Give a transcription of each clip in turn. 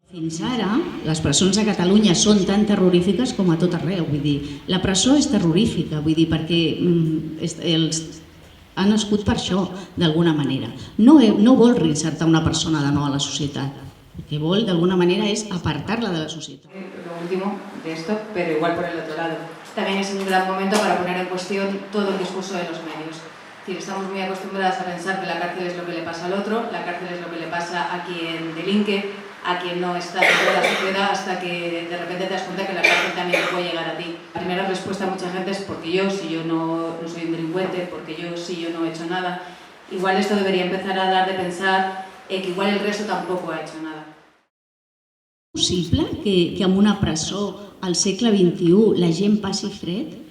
Fins ara, les presons a Catalunya són tan terrorífiques com a tot arreu. Vull dir, la presó és terrorífica, vull dir, perquè ha nascut per això, d'alguna manera. No vol reinsertar una persona de nou a la societat. El que vol, d'alguna manera, es apartar-la de la societat. Lo último de esto, pero igual por el otro lado. También es un gran momento para poner en cuestión todo el discurso de los medios. Es decir, estamos muy acostumbradas a pensar que la cárcel es lo que le pasa al otro, la cárcel es lo que le pasa a quien delinque, a quien no está dentro de la sociedad, hasta que de repente te das cuenta que la cárcel también puede llegar a ti. La primera respuesta a mucha gente es porque yo, si yo no soy un delincuente, porque yo, si yo no he hecho nada. Igual esto debería empezar a dar de pensar que igual el resto tampoco ha hecho nada. És possible que en una presó al segle XXI la gent passi fred?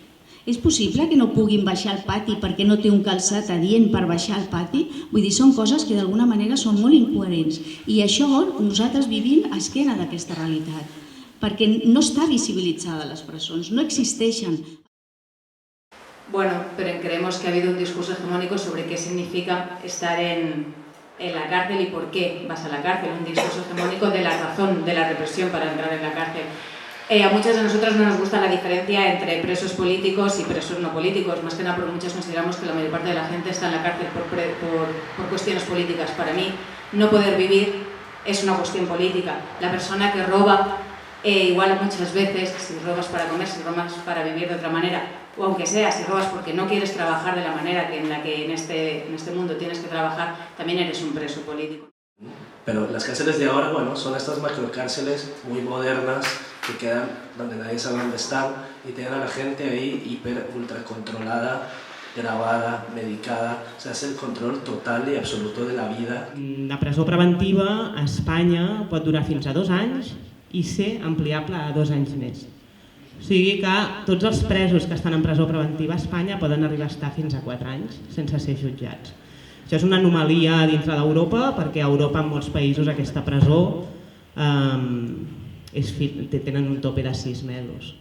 És possible que no puguin baixar al pati perquè no té un calçat adient per baixar al pati? Vull dir, són coses que d'alguna manera són molt incoherents. I això nosaltres vivim a esquena d'aquesta realitat, perquè no està visibilitzada a les presons, no existeixen. Bueno, pero creemos que ha habido un discurso hegemónico sobre qué significa estar en la cárcel y por qué vas a la cárcel, un discurso hegemónico de la razón, de la represión para entrar en la cárcel. A muchas de nosotras no nos gusta la diferencia entre presos políticos y presos no políticos, más que nada porque muchas consideramos que la mayor parte de la gente está en la cárcel por cuestiones políticas. Para mí, no poder vivir es una cuestión política. La persona que roba, igual muchas veces, si robas para comer, si robas para vivir de otra manera, o aunque sea, si robas porque no quieres trabajar de la manera en la que en este mundo tienes que trabajar, también eres un preso político. Pero las cárceles de ahora, bueno, son estas macrocárceles muy modernas que quedan donde nadie sabe dónde están y tienen a la gente ahí hiper, ultra controlada, grabada, medicada. O sea, es el control total y absoluto de la vida. La presó preventiva a Espanya pot durar fins a 2 anys i ser ampliable a 2 anys més. O sigui que tots els presos que estan en presó preventiva a Espanya poden arribar a estar fins a 4 anys sense ser jutjats. Això és una anomalia dintre d'Europa, perquè a Europa, en molts països, aquesta presó tenen un tope de 6 mesos.